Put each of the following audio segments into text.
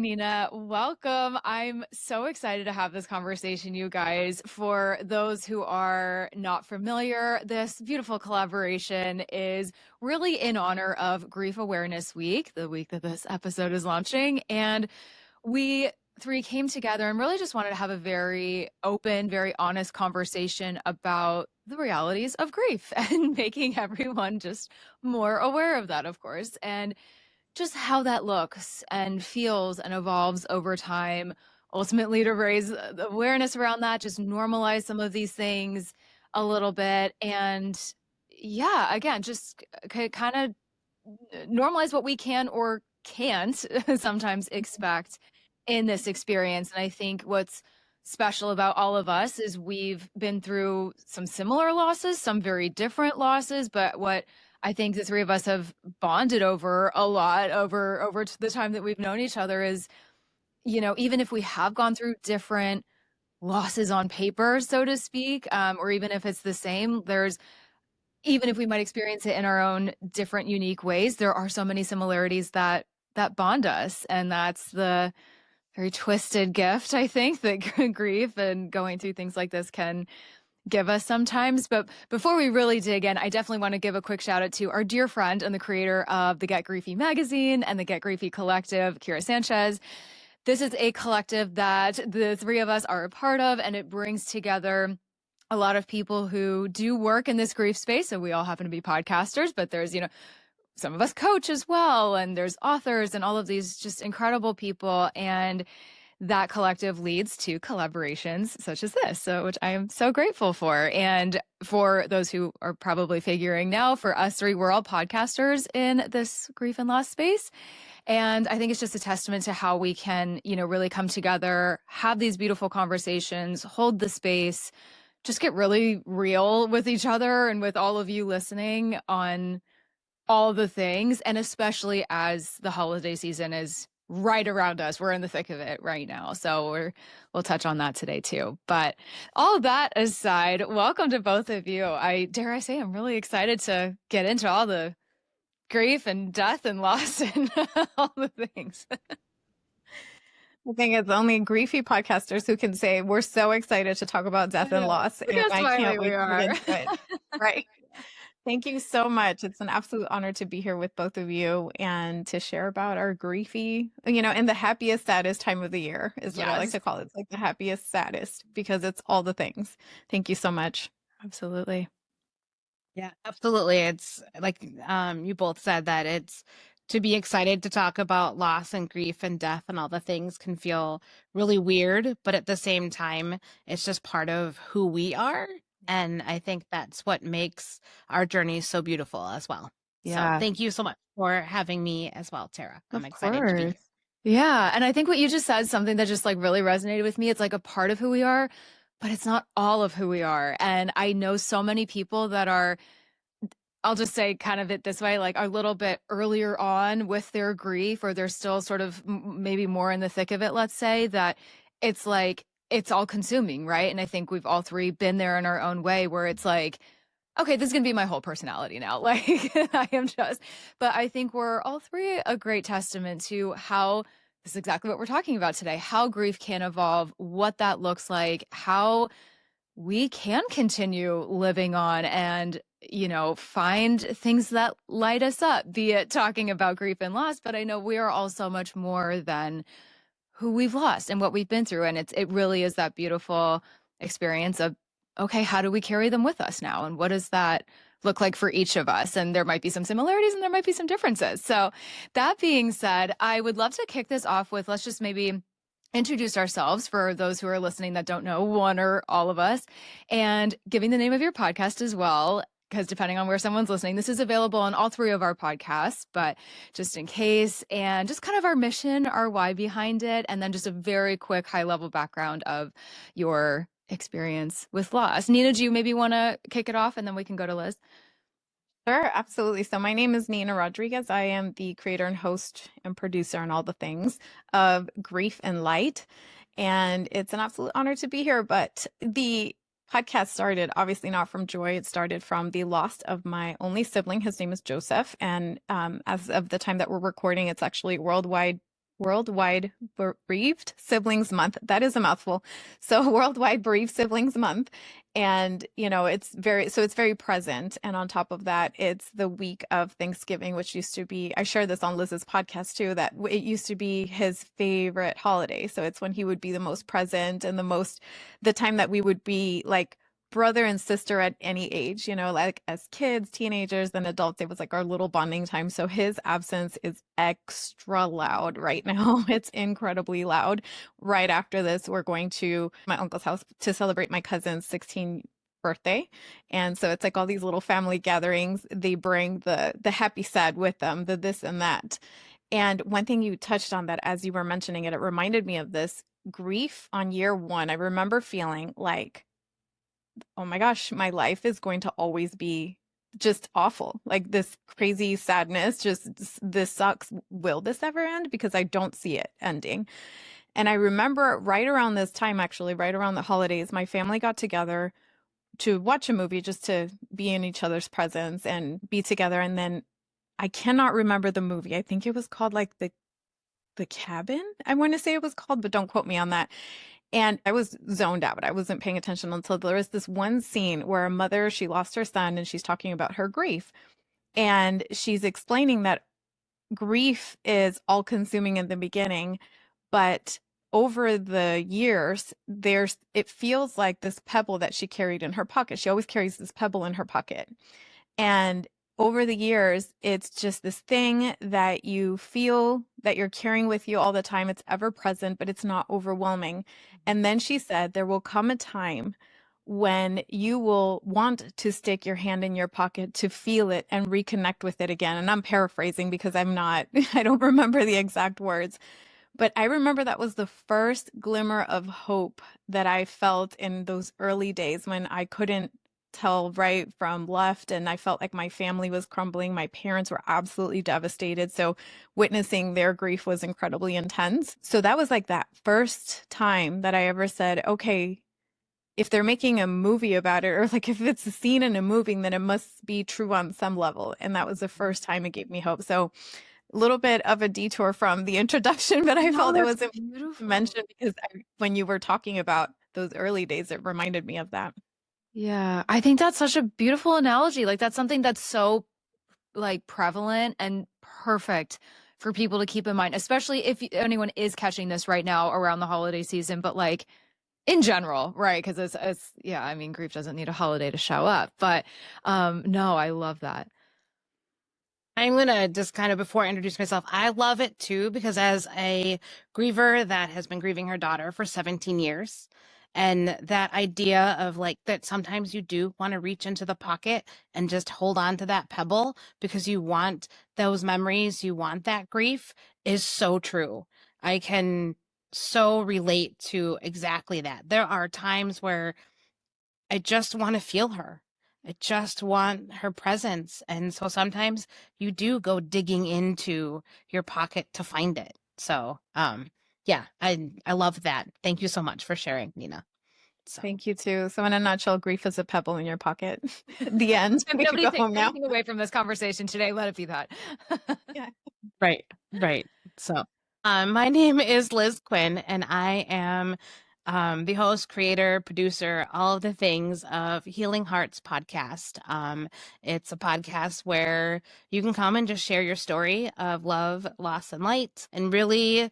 Nina. Welcome. I'm so excited to have this conversation, you guys. For those who are not familiar, this beautiful collaboration is really in honor of Grief Awareness Week, the week that this episode is launching. And we three came together and really just wanted to have a very open, very honest conversation about the realities of grief and making everyone just more aware of that, of course. And just how that looks and feels and evolves over time, ultimately to raise the awareness around that, just normalize some of these things a little bit. And yeah, again, just kind of normalize what we can or can't sometimes expect in this experience. And I think what's special about all of us is we've been through some similar losses, some very different losses, but what I think the three of us have bonded over a lot over the time that we've known each other is, even if we have gone through different losses on paper, so to speak, or even if it's the same, even if we might experience it in our own different, unique ways, there are so many similarities that bond us. And that's the very twisted gift, I think, that grief and going through things like this can give us sometimes. But before we really dig in, I definitely want to give a quick shout out to our dear friend and the creator of the Get Griefy magazine and the Get Griefy collective, Kira Sanchez. This is a collective that the three of us are a part of, and it brings together a lot of people who do work in this grief space. So we all happen to be podcasters, but there's, some of us coach as well, and there's authors and all of these just incredible people. And that collective leads to collaborations such as this, so which I am so grateful for. And for those who are probably figuring now, for us three, we're all podcasters in this grief and loss space. And I think it's just a testament to how we can, really come together, have these beautiful conversations, hold the space, just get really real with each other and with all of you listening on all the things. And especially as the holiday season is right around us. We're in the thick of it right now. So we'll touch on that today too. But all that aside, welcome to both of you. Dare I say, I'm really excited to get into all the grief and death and loss and all the things. I think it's only griefy podcasters who can say we're so excited to talk about death and loss. And I can't wait to get into it. Right. Thank you so much. It's an absolute honor to be here with both of you and to share about our griefy, in the happiest, saddest time of the year is what I like to call it. It's like the happiest, saddest, because it's all the things. Thank you so much. Absolutely. Yeah, absolutely. It's like you both said that it's to be excited to talk about loss and grief and death and all the things can feel really weird, but at the same time, it's just part of who we are. And I think that's what makes our journey so beautiful as well. Yeah. So thank you so much for having me as well, Tara. I'm excited to be here. Yeah. And I think what you just said, something that just really resonated with me. It's like a part of who we are, but it's not all of who we are. And I know so many people that are, I'll just say kind of it this way, like a little bit earlier on with their grief, or they're still sort of maybe more in the thick of it, let's say, that it's like, it's all consuming, right? And I think we've all three been there in our own way where it's like, okay, this is going to be my whole personality now. Like but I think we're all three a great testament to how this is exactly what we're talking about today, how grief can evolve, what that looks like, how we can continue living on and, find things that light us up, be it talking about grief and loss. But I know we are all so much more than who we've lost and what we've been through. And it really is that beautiful experience of, okay, how do we carry them with us now? And what does that look like for each of us? And there might be some similarities and there might be some differences. So that being said, I would love to kick this off with, let's just maybe introduce ourselves for those who are listening that don't know one or all of us, and giving the name of your podcast as well, because depending on where someone's listening, this is available on all three of our podcasts, but just in case, and just kind of our mission, our why behind it, and then just a very quick high-level background of your experience with loss. Nina, do you maybe want to kick it off, and then we can go to Liz? Sure, absolutely. So my name is Nina Rodriguez. I am the creator and host and producer and all the things of Grief and Light. And it's an absolute honor to be here. But the podcast started obviously not from joy. It started from the loss of my only sibling. His name is Joseph. And as of the time that we're recording, it's actually worldwide Worldwide Bereaved Siblings Month. That is a mouthful. So Worldwide Bereaved Siblings Month. And, it's very present. And on top of that, it's the week of Thanksgiving, which used to be, I shared this on Liz's podcast too, that it used to be his favorite holiday. So it's when he would be the most present and the time that we would be like brother and sister at any age, like as kids, teenagers, then adults. It was like our little bonding time. So his absence is extra loud right now. It's incredibly loud. Right after this, we're going to my uncle's house to celebrate my cousin's 16th birthday. And so it's like all these little family gatherings. They bring the happy sad with them, the this and that. And one thing you touched on that as you were mentioning it, it reminded me of this grief on year one. I remember feeling like, oh my gosh, my life is going to always be just awful. Like this crazy sadness, just this sucks. Will this ever end? Because I don't see it ending. And I remember right around this time, actually, right around the holidays, my family got together to watch a movie just to be in each other's presence and be together. And then I cannot remember the movie. I think it was called like the Cabin. I want to say it was called, but don't quote me on that. And I was zoned out. I wasn't paying attention until there was this one scene where a mother, she lost her son and she's talking about her grief. And she's explaining that grief is all consuming in the beginning, but over the years, it feels like this pebble that she carried in her pocket. She always carries this pebble in her pocket. And over the years, it's just this thing that you feel that you're carrying with you all the time. It's ever present, but it's not overwhelming. And then she said, there will come a time when you will want to stick your hand in your pocket to feel it and reconnect with it again. And I'm paraphrasing because I don't remember the exact words. But I remember that was the first glimmer of hope that I felt in those early days when I couldn't tell right from left. And I felt like my family was crumbling. My parents were absolutely devastated. So witnessing their grief was incredibly intense. So that was like that first time that I ever said, okay, if they're making a movie about it, or like if it's a scene in a movie, then it must be true on some level. And that was the first time it gave me hope. So a little bit of a detour from the introduction, but I felt it was important to mention because when you were talking about those early days, it reminded me of that. Yeah, I think that's such a beautiful analogy. Like that's something that's so like prevalent and perfect for people to keep in mind, especially if anyone is catching this right now around the holiday season, but like in general, right? Because it's yeah, I mean, grief doesn't need a holiday to show up, but no, I love that. I'm going to just kind of, before I introduce myself, I love it too, because as a griever that has been grieving her daughter for 17 years, and that idea of like that sometimes you do want to reach into the pocket and just hold on to that pebble because you want those memories, you want that grief, is so true. I can so relate to exactly that. There are times where I just want to feel her. I just want her presence. And so sometimes you do go digging into your pocket to find it. So, yeah, I love that. Thank you so much for sharing, Nina. So. Thank you too. So in a nutshell, grief is a pebble in your pocket. The end. We can go home now. Anything away from this conversation today, let it be that. Yeah. Right. So, my name is Liz Quinn, and I am the host, creator, producer, all of the things of Healing Hearts podcast. It's a podcast where you can come and just share your story of love, loss, and light, and really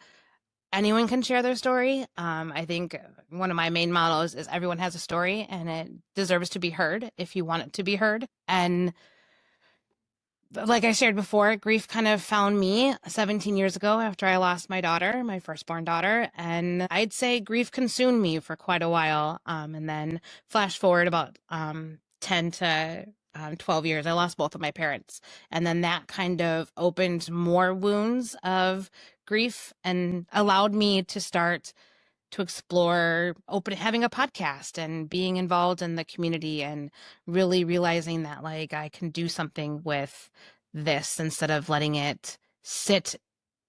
anyone can share their story. I think one of my main mottos is everyone has a story and it deserves to be heard if you want it to be heard. And like I shared before, grief kind of found me 17 years ago after I lost my daughter, my firstborn daughter. And I'd say grief consumed me for quite a while. And then flash forward about 10 to 12 years, I lost both of my parents. And then that kind of opened more wounds of grief and allowed me to start to explore having a podcast and being involved in the community and really realizing that like I can do something with this instead of letting it sit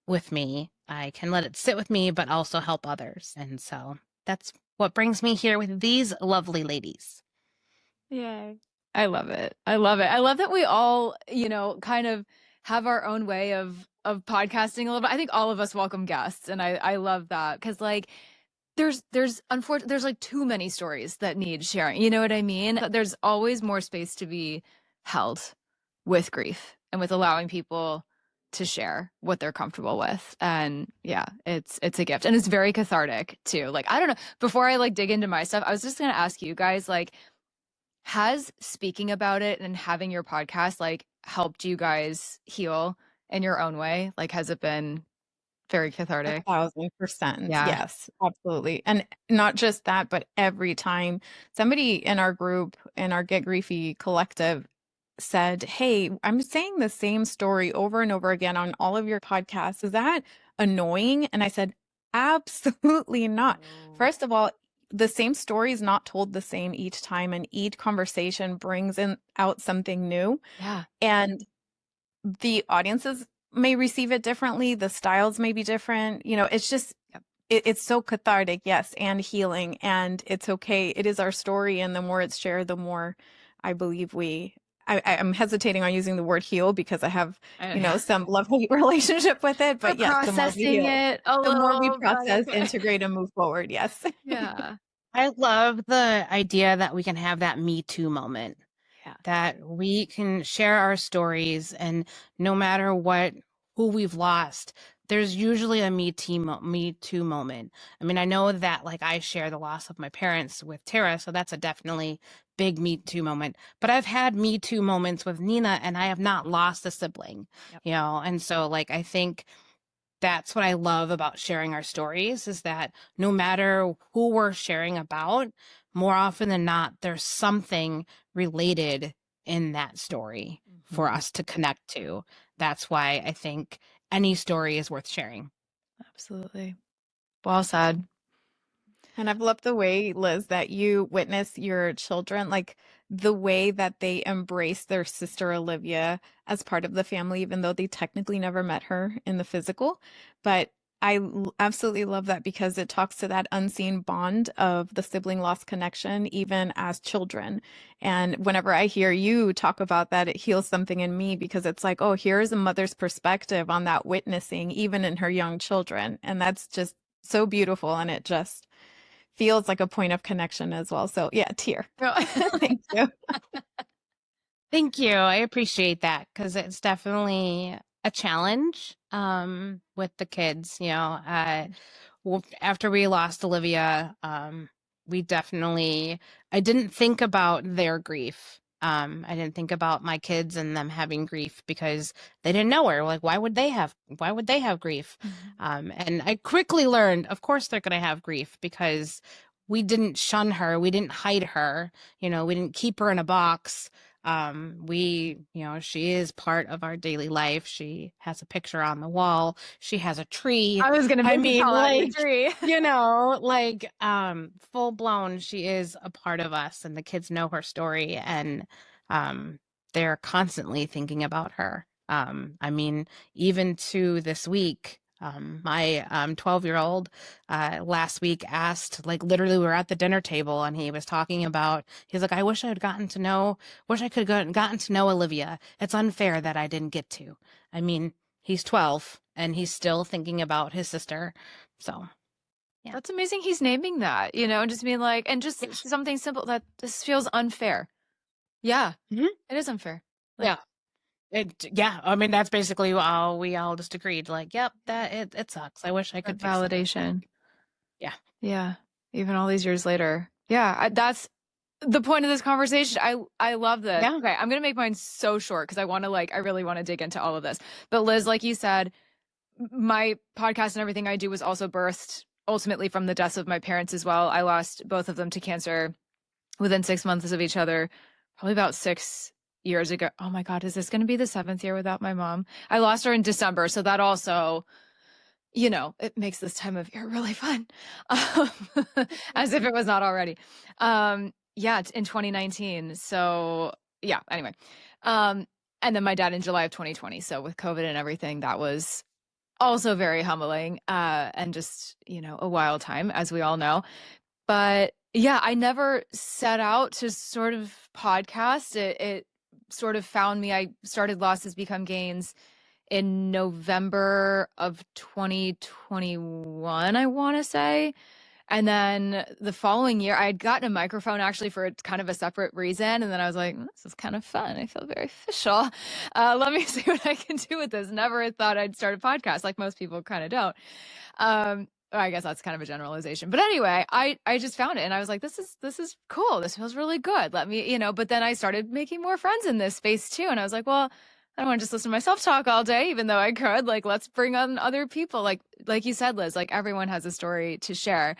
with me. I can let it sit with me, but also help others. And so that's what brings me here with these lovely ladies. Yay. I love it. I love it. I love that we all, kind of have our own way of podcasting a little bit. I think all of us welcome guests, and I love that because like there's unfortunately there's like too many stories that need sharing. You know what I mean? There's always more space to be held with grief and with allowing people to share what they're comfortable with. And yeah, it's a gift, and it's very cathartic too. Like, I don't know, before I like dig into my stuff, I was just going to ask you guys, like, has speaking about it and having your podcast like helped you guys heal in your own way? Like, has it been very cathartic? 1,000%. Yeah. Yes, absolutely. And not just that, but every time somebody in our group, in our Get Griefy collective, said, "Hey, I'm saying the same story over and over again on all of your podcasts. Is that annoying?" And I said, "Absolutely not." First of all, the same story is not told the same each time, and each conversation brings out something new. Yeah. And the audiences may receive it differently. The styles may be different. You know, it's just, it's so cathartic, yes, and healing. And it's okay. It is our story. And the more it's shared, the more I believe I'm hesitating on using the word heal because I have, you know, some love-hate relationship with it. But yes, the more we process, integrate, and move forward. Yes. Yeah. I love the idea that we can have that Me Too moment. Yeah. That we can share our stories, and no matter who we've lost, there's usually a Me Too moment. I mean, I know that like I share the loss of my parents with Tara, so that's a definitely big Me Too moment. But I've had Me Too moments with Nina, and I have not lost a sibling, you know? And so like, I think that's what I love about sharing our stories, is that no matter who we're sharing about, more often than not, there's something related in that story for us to connect to. That's why I think any story is worth sharing. Absolutely. Well said. And I've loved the way, Liz, that you witness your children, like the way that they embrace their sister Olivia as part of the family, even though they technically never met her in the physical. But I absolutely love that because it talks to that unseen bond of the sibling loss connection, even as children. And whenever I hear you talk about that, it heals something in me because it's like, oh, here's a mother's perspective on that witnessing, even in her young children. And that's just so beautiful. And it just feels like a point of connection as well. So yeah, tear. Thank you. Thank you. I appreciate that because it's definitely a challenge with the kids. You know, after we lost Olivia, I didn't think about their grief. I didn't think about my kids and them having grief because they didn't know her. Like, why would they have grief? And I quickly learned, of course, they're going to have grief because we didn't shun her. We didn't hide her. You know, we didn't keep her in a box. She is part of our daily life. She has a picture on the wall. She has a tree. I was going to call out the tree. Full blown, she is a part of us, and the kids know her story, and they're constantly thinking about her. Even to this week, my 12-year-old last week asked, like, literally we were at the dinner table and he was talking about, he's like, I wish I could have gotten to know Olivia. It's unfair that I didn't get to. I mean, he's 12 and he's still thinking about his sister. So yeah. That's amazing. He's naming that, you know, and just being like, and just something simple that this feels unfair. Yeah. Mm-hmm. It is unfair. I mean, that's basically all we all just agreed. Like, yep, it sucks. I wish I could fix validation. It. Yeah. Even all these years later. Yeah. That's the point of this conversation. I love this. Yeah. Okay. I'm going to make mine so short because I really want to dig into all of this. But Liz, like you said, my podcast and everything I do was also birthed ultimately from the deaths of my parents as well. I lost both of them to cancer within 6 months of each other, probably about 6 years ago. Oh my God, is this going to be the 7th year without my mom? I lost her in December. So that also, you know, it makes this time of year really fun. As if it was not already. In 2019. So yeah, anyway. And then my dad in July of 2020. So with COVID and everything, that was also very humbling and just, you know, a wild time, as we all know. But yeah, I never set out to sort of podcast. It sort of found me. I started Losses Become Gains in November of 2021, I want to say. And then the following year, I had gotten a microphone actually for kind of a separate reason. And then I was like, this is kind of fun. I feel very official. Let me see what I can do with this. Never thought I'd start a podcast, like most people kind of don't. I guess that's kind of a generalization. But anyway, I just found it and I was like, this is cool. This feels really good. Let me, but then I started making more friends in this space too. And I was like, well, I don't want to just listen to myself talk all day, even though I could. Like, let's bring on other people. Like you said, Liz, like everyone has a story to share.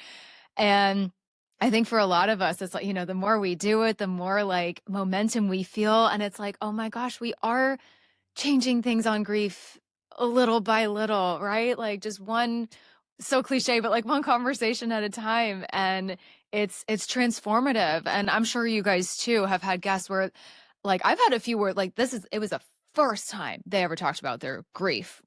And I think for a lot of us, it's like, the more we do it, the more like momentum we feel. And it's like, oh my gosh, we are changing things on grief little by little, right? Like just one, so cliche, but like one conversation at a time. And it's transformative. And I'm sure you guys too have had guests where like I've had a few where like it was a first time they ever talked about their grief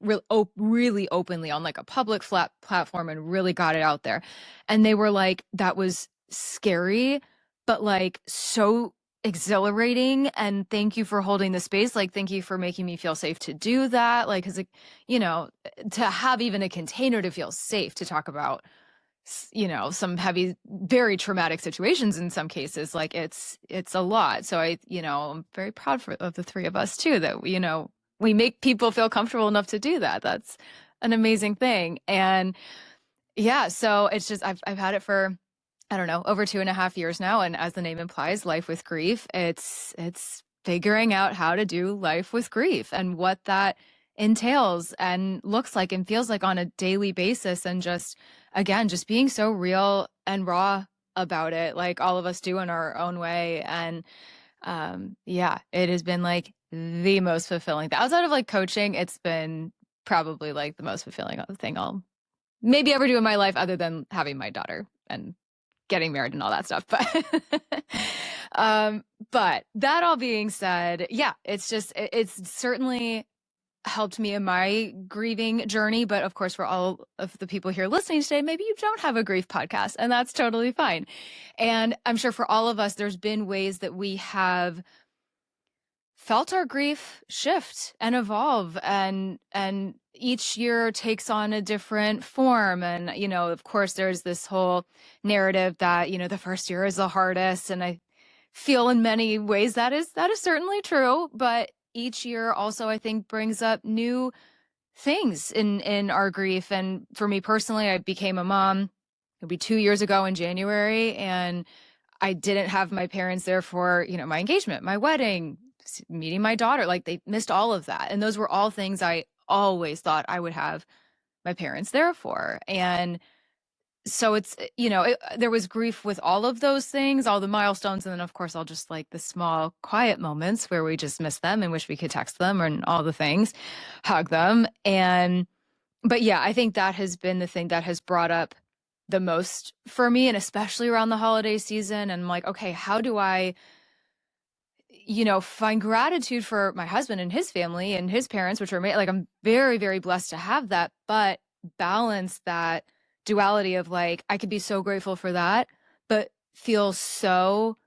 really openly on like a public flat platform and really got it out there. And they were like, that was scary, but like so exhilarating. And thank you for holding the space. Like, thank you for making me feel safe to do that. Like, cause to have even a container to feel safe to talk about some heavy, very traumatic situations in some cases, like it's a lot. So I'm very proud of the three of us too, that, we make people feel comfortable enough to do that. That's an amazing thing. And yeah, so it's just, I've had it for, I don't know, over 2.5 years now. And as the name implies, life with grief, it's figuring out how to do life with grief and what that entails and looks like and feels like on a daily basis. And just being so real and raw about it, like all of us do in our own way. And it has been like the most fulfilling thing. Outside of like coaching, it's been probably like the most fulfilling thing I'll maybe ever do in my life, other than having my daughter and getting married and all that stuff. But that all being said, yeah, it's certainly helped me in my grieving journey. But of course, for all of the people here listening today, maybe you don't have a grief podcast, and that's totally fine. And I'm sure for all of us, there's been ways that we have felt our grief shift and evolve, and each year takes on a different form. And, of course, there's this whole narrative that, the first year is the hardest. And I feel in many ways that is certainly true. But each year also, I think, brings up new things in our grief. And for me personally, I became a mom. It'll be 2 years ago in January. And I didn't have my parents there for, my engagement, my wedding, meeting my daughter. Like, they missed all of that. And those were all things I always thought I would have my parents there for. And so it's, there was grief with all of those things, all the milestones. And then of course, all just like the small quiet moments where we just miss them and wish we could text them and all the things, hug them. But yeah, I think that has been the thing that has brought up the most for me, and especially around the holiday season. And I'm like, okay, how do I, find gratitude for my husband and his family and his parents, which are like, I'm very, very blessed to have that, but balance that duality of like, I could be so grateful for that, but feel so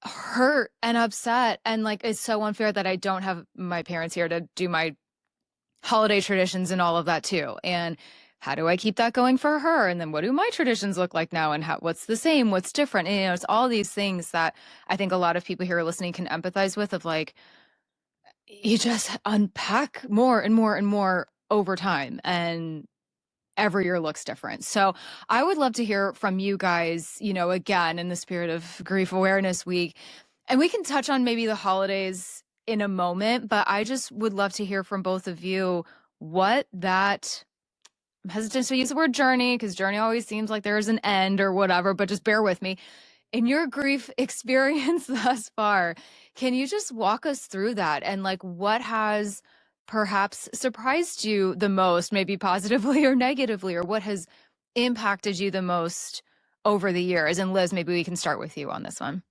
hurt and upset. And like, it's so unfair that I don't have my parents here to do my holiday traditions and all of that too. And how do I keep that going for her? And then what do my traditions look like now? And what's the same? What's different? And, it's all these things that I think a lot of people here listening can empathize with, of like, you just unpack more and more and more over time. And every year looks different. So I would love to hear from you guys, again, in the spirit of Grief Awareness Week. And we can touch on maybe the holidays in a moment, but I just would love to hear from both of you what that, I'm hesitant to use the word journey because journey always seems like there's an end or whatever, but just bear with me. In your grief experience thus far, can you just walk us through that? And like, what has perhaps surprised you the most, maybe positively or negatively, or what has impacted you the most over the years? And Liz, maybe we can start with you on this one.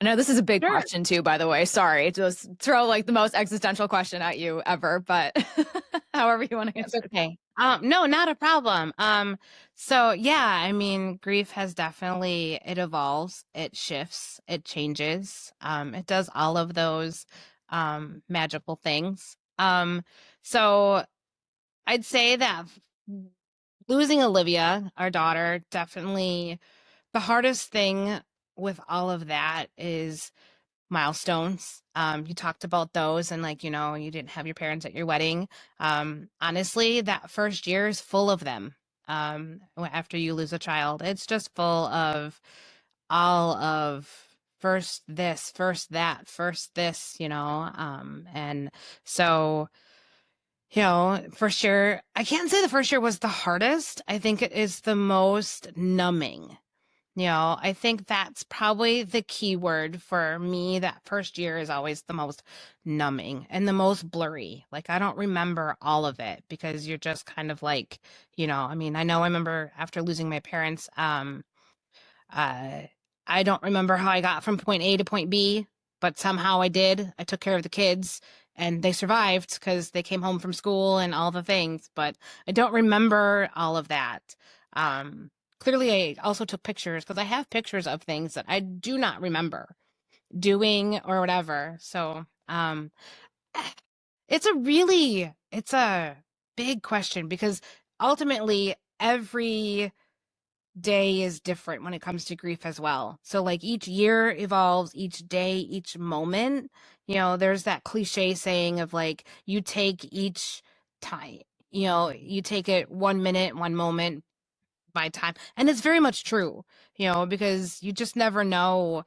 I know this is a big question too, by the way. Sorry, just throw like the most existential question at you ever, but however you want to answer. It's okay. No, not a problem. So yeah, I mean, grief has definitely, it evolves, it shifts, it changes. It does all of those magical things. So I'd say that losing Olivia, our daughter, definitely the hardest thing with all of that is milestones. You talked about those and like, you didn't have your parents at your wedding. Honestly, that first year is full of them. After you lose a child, it's just full of all of first this, first that, first this, and so, for sure, I can't say the first year was the hardest. I think it is the most numbing. I think that's probably the key word for me. That first year is always the most numbing and the most blurry. Like, I don't remember all of it because you're just kind of like, I know I remember after losing my parents, uh, I don't remember how I got from point A to point B, but somehow I did. I took care of the kids and they survived because they came home from school and all the things, but I don't remember all of that. Clearly, I also took pictures because I have pictures of things that I do not remember doing or whatever. So it's a big question because ultimately every day is different when it comes to grief as well. So like each year evolves, each day, each moment, there's that cliche saying of like, you take each time, you take it 1 minute, 1 moment by time. And it's very much true, because you just never know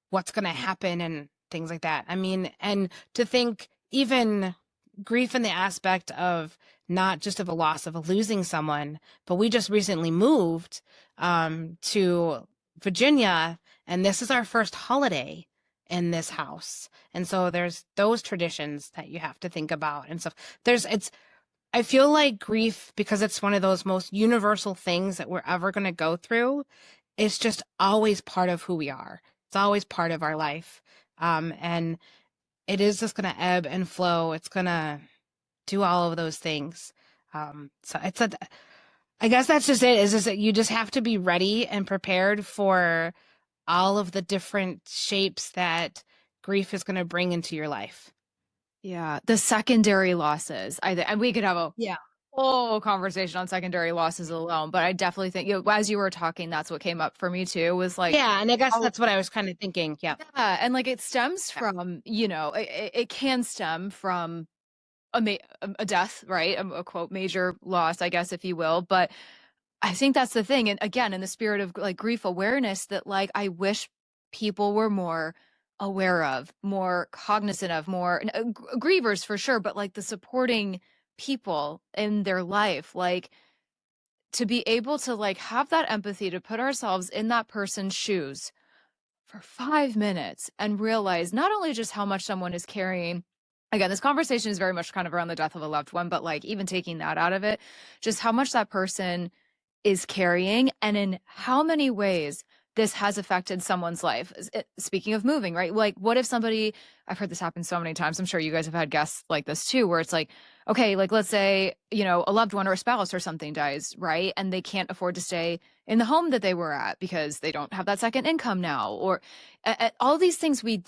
what's going to happen and things like that. I mean, and to think even grief in the aspect of not just of a loss of losing someone, but we just recently moved to Virginia, and this is our first holiday in this house. And so there's those traditions that you have to think about and stuff. I feel like grief, because it's one of those most universal things that we're ever going to go through, it's just always part of who we are. It's always part of our life. And it is just going to ebb and flow. It's going to do all of those things. So I guess that's just it, is that you just have to be ready and prepared for all of the different shapes that grief is going to bring into your life. Yeah, the secondary losses. And we could have a whole conversation on secondary losses alone, but I definitely think, as you were talking, that's what came up for me too, was like, yeah, and I guess that's what I was kind of thinking. Yeah, and like it stems from, it can stem from a death, right? A quote major loss, I guess, if you will. But I think that's the thing, and again, in the spirit of like grief awareness, that like I wish people were more aware of, more cognizant of, more grievers for sure, but like the supporting people in their life, like to be able to like have that empathy, to put ourselves in that person's shoes for 5 minutes and realize not only just how much someone is carrying. Again, this conversation is very much kind of around the death of a loved one, but like even taking that out of it, just how much that person is carrying and in how many ways this has affected someone's life. Speaking of moving, right? Like, what if somebody, I've heard this happen so many times. I'm sure you guys have had guests like this too, where it's like, okay, like let's say, a loved one or a spouse or something dies, right? And they can't afford to stay in the home that they were at because they don't have that second income now, or all these things we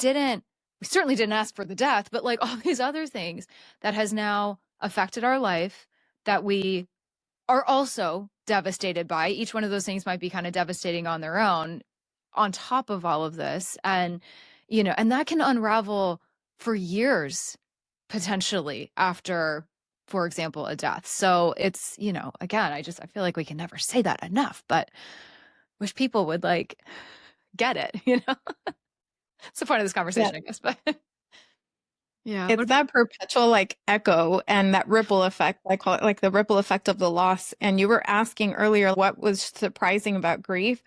certainly didn't ask for the death, but like all these other things that has now affected our life that we are also devastated by. Each one of those things might be kind of devastating on their own, on top of all of this. And, and that can unravel for years, potentially after, for example, a death. So it's, again, I feel like we can never say that enough, but wish people would like get it, It's the point of this conversation, I guess, but yeah. It's that perpetual like echo and that ripple effect. I call it like the ripple effect of the loss. And you were asking earlier what was surprising about grief.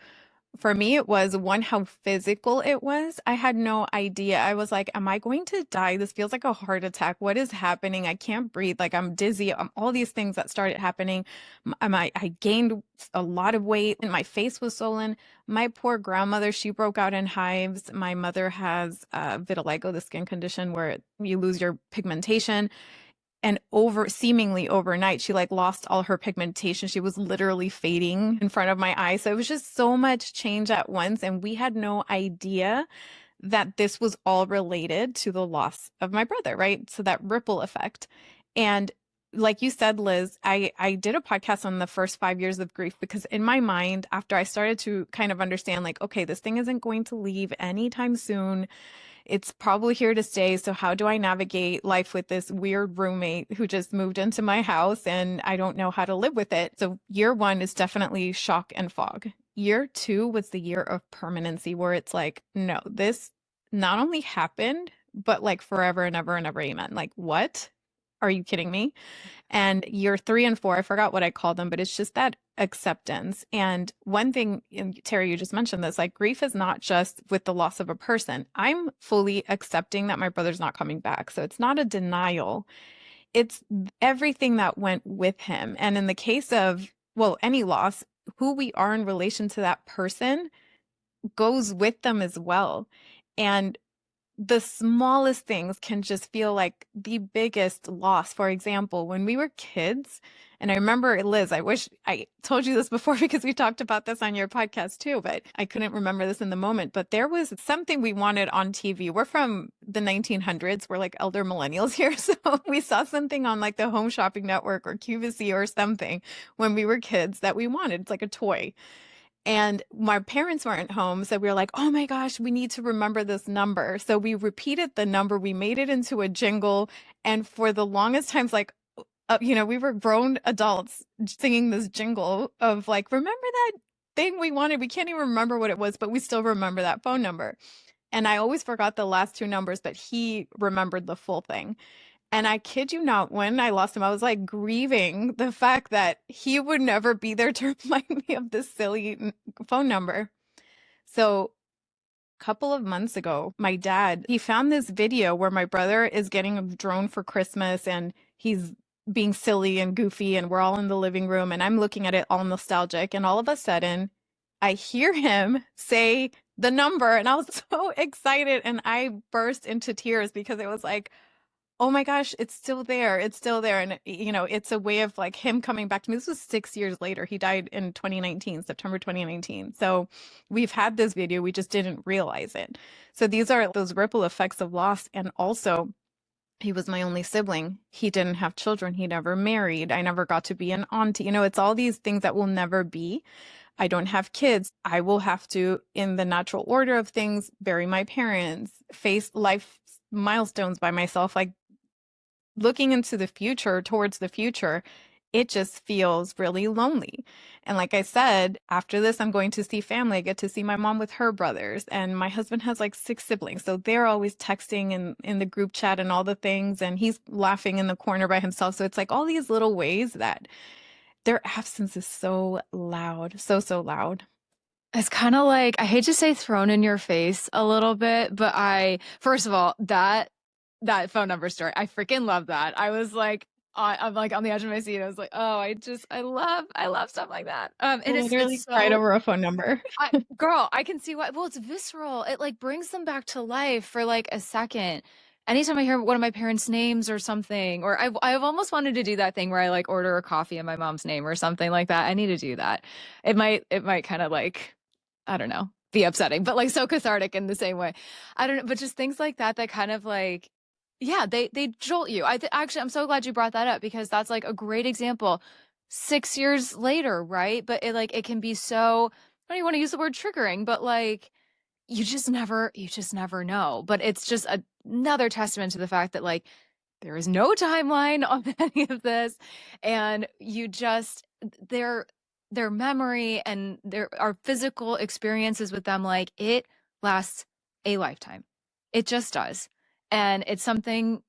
For me, it was one, how physical it was. I had no idea. I was like, am I going to die? This feels like a heart attack. What is happening? I can't breathe. Like I'm dizzy. All these things that started happening. I gained a lot of weight and my face was swollen. My poor grandmother, she broke out in hives. My mother has vitiligo, the skin condition where you lose your pigmentation. And seemingly overnight, she like lost all her pigmentation. She was literally fading in front of my eyes. So it was just so much change at once. And we had no idea that this was all related to the loss of my brother, right? So that ripple effect. And like you said, Liz, I did a podcast on the first 5 years of grief because in my mind, after I started to kind of understand, like, okay, this thing isn't going to leave anytime soon. It's probably here to stay. So how do I navigate life with this weird roommate who just moved into my house and I don't know how to live with it? So year one is definitely shock and fog. Year two was the year of permanency where it's like, no, this not only happened, but like forever and ever and ever, amen. Like, what? Are you kidding me? And year three and four, I forgot what I called them, but it's just that acceptance. And one thing, and Tara, you just mentioned this, like grief is not just with the loss of a person. I'm fully accepting that my brother's not coming back. So it's not a denial. It's everything that went with him. And in the case of, well, any loss, who we are in relation to that person goes with them as well. And the smallest things can just feel like the biggest loss. For example, when we were kids, and I remember, Liz, I wish I told you this before because we talked about this on your podcast too, but I couldn't remember this in the moment. But there was something we wanted on TV. We're from the 1900s. We're like elder millennials here. So we saw something on like the Home Shopping Network or QVC or something when we were kids that we wanted. It's like a toy. And my parents weren't home. So we were like, oh my gosh, we need to remember this number. So we repeated the number. We made it into a jingle. And for the longest times, like, we were grown adults singing this jingle of like, remember that thing we wanted? We can't even remember what it was, but we still remember that phone number. And I always forgot the last two numbers, but he remembered the full thing. And I kid you not, when I lost him, I was like grieving the fact that he would never be there to remind me of this silly phone number. So a couple of months ago, my dad, he found this video where my brother is getting a drone for Christmas and he's being silly and goofy and we're all in the living room and I'm looking at it all nostalgic. And all of a sudden, I hear him say the number and I was so excited and I burst into tears because it was like, oh my gosh, it's still there. It's still there. And, it's a way of like him coming back to me. This was 6 years later. He died in 2019, September 2019. So we've had this video. We just didn't realize it. So these are those ripple effects of loss. And also, he was my only sibling. He didn't have children. He never married. I never got to be an auntie. It's all these things that will never be. I don't have kids. I will have to, in the natural order of things, bury my parents, face life milestones by myself. Like, looking into the future, towards the future, it just feels really lonely. And like I said, after this, I'm going to see family. I get to see my mom with her brothers. And my husband has like 6 siblings. So they're always texting and in the group chat and all the things. And he's laughing in the corner by himself. So it's like all these little ways that their absence is so loud, so loud. It's kind of like, I hate to say thrown in your face a little bit, but first of all, that phone number story, I freaking love that. I was like, I'm like on the edge of my seat. I was like, oh, I love stuff like that. And it's cried over a phone number. Girl, I can see why. Well, it's visceral. It like brings them back to life for like a second. Anytime I hear one of my parents' names or something, or I've almost wanted to do that thing where I like order a coffee in my mom's name or something like that. I need to do that. It might kind of like, I don't know, be upsetting, but like so cathartic in the same way. I don't know, but just things like that kind of like, yeah, they jolt you. Actually, I'm so glad you brought that up because that's like a great example. 6 years later, right? But it can be so, I don't even want to use the word triggering, but like you just never know. But it's just another testament to the fact that like there is no timeline on any of this, and you just their memory and our physical experiences with them, like it lasts a lifetime. It just does. And it's something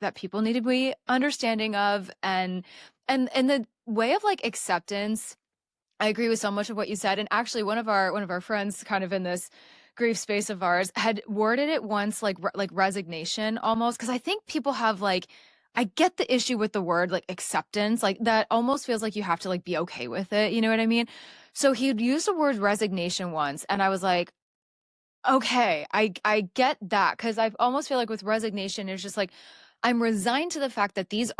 that people need to be understanding of. And the way of like acceptance, I agree with so much of what you said. And actually one of our friends kind of in this grief space of ours had worded it once like resignation almost. Cause I think people have like, I get the issue with the word like acceptance, like that almost feels like you have to like be okay with it. You know what I mean? So he'd used the word resignation once. And I was like, okay, I get that, because I almost feel like with resignation, it's just like, I'm resigned to the fact that this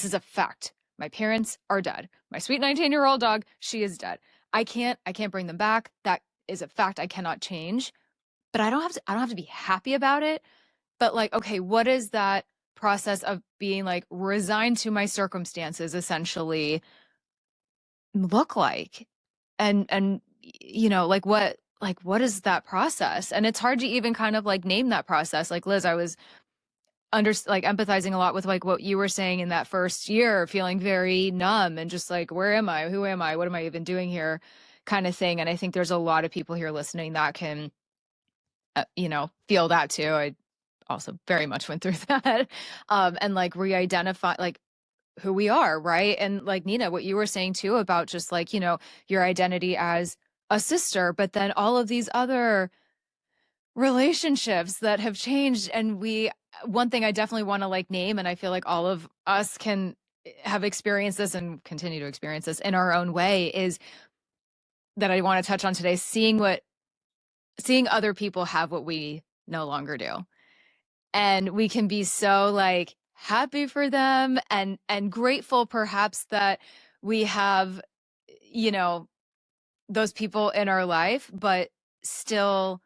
is a fact. My parents are dead. My sweet 19-year-old dog, she is dead. I can't bring them back. That is a fact I cannot change. but I don't have to be happy about it. But like, okay, what is that process of being like resigned to my circumstances essentially look like? And what is that process? And it's hard to even kind of like name that process. Like Liz, I was empathizing a lot with like what you were saying in that first year, feeling very numb and just like, where am I? Who am I? What am I even doing here? Kind of thing. And I think there's a lot of people here listening that can, feel that too. I also very much went through that. And like re-identify like who we are, right? And like Nina, what you were saying too about just like, your identity as a sister, but then all of these other relationships that have changed. And one thing I definitely want to like name, and I feel like all of us can have experienced this and continue to experience this in our own way, is that I want to touch on today, seeing other people have what we no longer do. And we can be so like happy for them and grateful perhaps that we have, those people in our life, but still,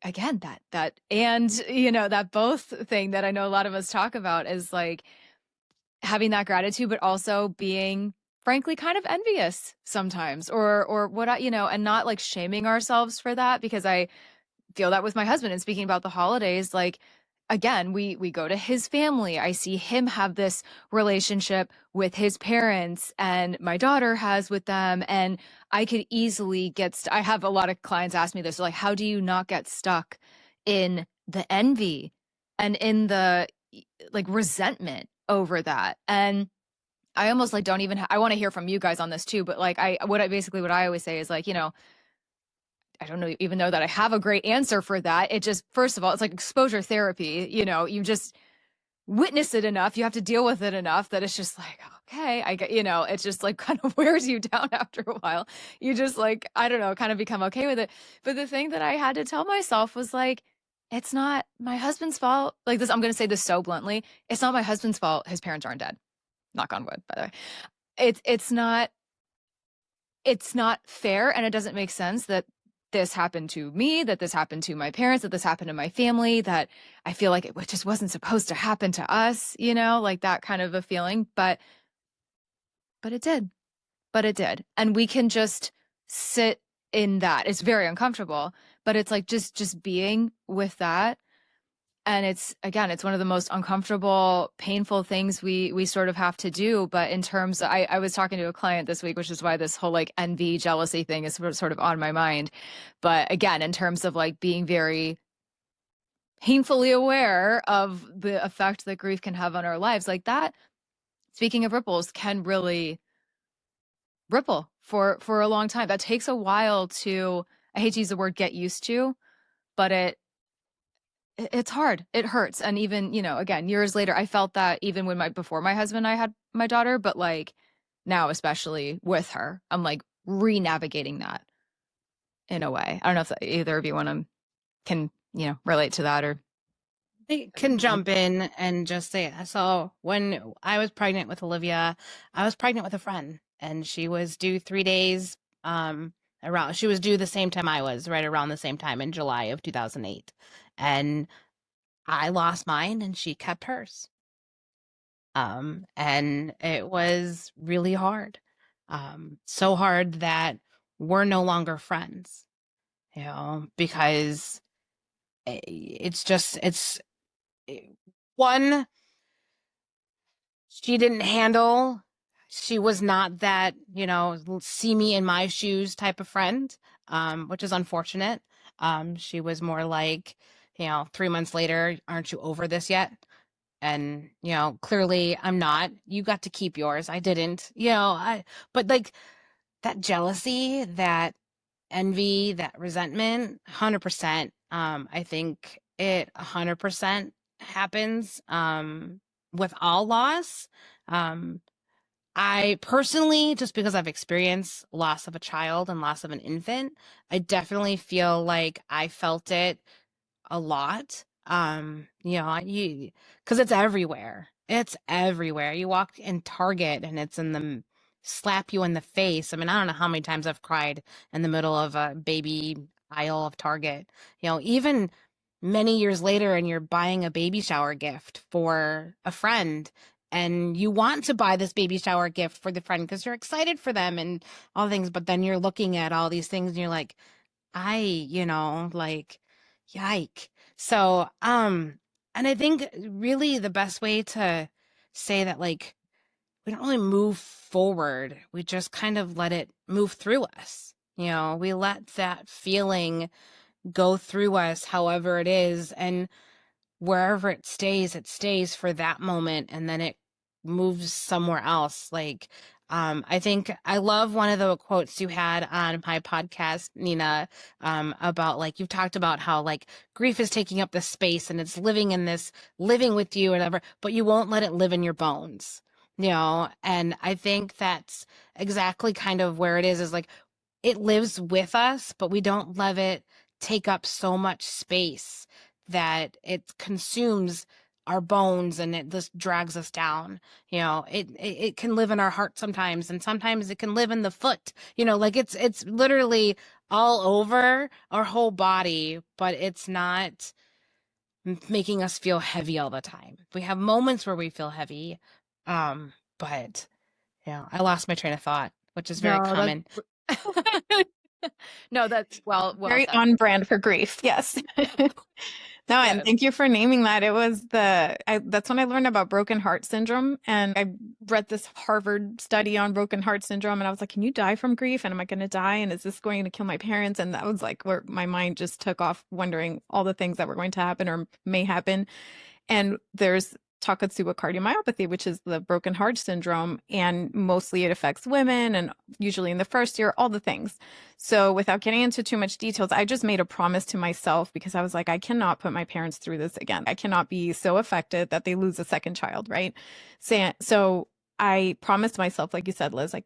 again, that and that both thing that I know a lot of us talk about is like having that gratitude, but also being frankly kind of envious sometimes, or what and not like shaming ourselves for that, because I feel that with my husband. And speaking about the holidays, like, again, we go to his family. I see him have this relationship with his parents, and my daughter has with them. And I could easily I have a lot of clients ask me this, like, how do you not get stuck in the envy and in the like resentment over that? And I almost like don't even I want to hear from you guys on this too, but like what I always say is like, I don't know, even know that I have a great answer for that. It just, first of all, it's like exposure therapy. You just witness it enough. You have to deal with it enough that it's just like, okay, I get, it's just like kind of wears you down after a while. You just like, I don't know, kind of become okay with it. But the thing that I had to tell myself was like, it's not my husband's fault. Like this, I'm going to say this so bluntly. It's not my husband's fault. His parents aren't dead. Knock on wood, by the way. It's not fair. And it doesn't make sense that this happened to me, that this happened to my parents, that this happened to my family, that I feel like it just wasn't supposed to happen to us, like that kind of a feeling. But it did. And we can just sit in that. It's very uncomfortable, but it's like just being with that. And it's one of the most uncomfortable, painful things we sort of have to do. But in terms I was talking to a client this week, which is why this whole like envy, jealousy thing is sort of on my mind. But again, in terms of like being very painfully aware of the effect that grief can have on our lives, like that, speaking of ripples, can really ripple for a long time. That takes a while to, I hate to use the word get used to, but it's hard. It hurts. And even, again, years later, I felt that even when before my husband and I had my daughter, but like now, especially with her, I'm like re-navigating that in a way. I don't know if either of you can, relate to that or. I can jump in and just say, so when I was pregnant with Olivia, I was pregnant with a friend, and she was due 3 days she was due the same time I was, right around the same time in July of 2008. And I lost mine and she kept hers. And it was really hard. So hard that we're no longer friends, because one, she was not that, see me in my shoes type of friend, which is unfortunate. She was more like, 3 months later, aren't you over this yet? And, clearly I'm not. You got to keep yours. I didn't, but like that jealousy, that envy, that resentment, 100%. I think it 100% happens with all loss. I personally, just because I've experienced loss of a child and loss of an infant, I definitely feel like I felt it a lot. Because it's everywhere. It's everywhere. You walk in Target and it's slap you in the face. I mean, I don't know how many times I've cried in the middle of a baby aisle of Target, even many years later, and you're buying a baby shower gift for a friend, and you want to buy this baby shower gift for the friend because you're excited for them and all things, but then you're looking at all these things and you're like, like, yike. So, and I think really the best way to say that, like, we don't really move forward. We just kind of let it move through us. We let that feeling go through us, however it is. And wherever it stays for that moment. And then it moves somewhere else. Like, I think I love one of the quotes you had on my podcast, Nina, about, like, you've talked about how, like, grief is taking up this space and it's living with you or whatever, but you won't let it live in your bones, and I think that's exactly kind of where it is like, it lives with us, but we don't let it take up so much space that it consumes our bones and it just drags us down. It can live in our heart sometimes, and sometimes it can live in the foot, like it's literally all over our whole body, but it's not making us feel heavy all the time. We have moments where we feel heavy, but I lost my train of thought, which is very common. No, that's well very said. On brand for grief. Yes. No, and thank you for naming that. It was that's when I learned about broken heart syndrome. And I read this Harvard study on broken heart syndrome. And I was like, can you die from grief? And am I going to die? And is this going to kill my parents? And that was like where my mind just took off, wondering all the things that were going to happen or may happen. And there's Takotsubo cardiomyopathy, which is the broken heart syndrome. And mostly it affects women, and usually in the first year, all the things. So without getting into too much details, I just made a promise to myself, because I was like, I cannot put my parents through this again. I cannot be so affected that they lose a second child, right? So I promised myself, like you said, Liz, like,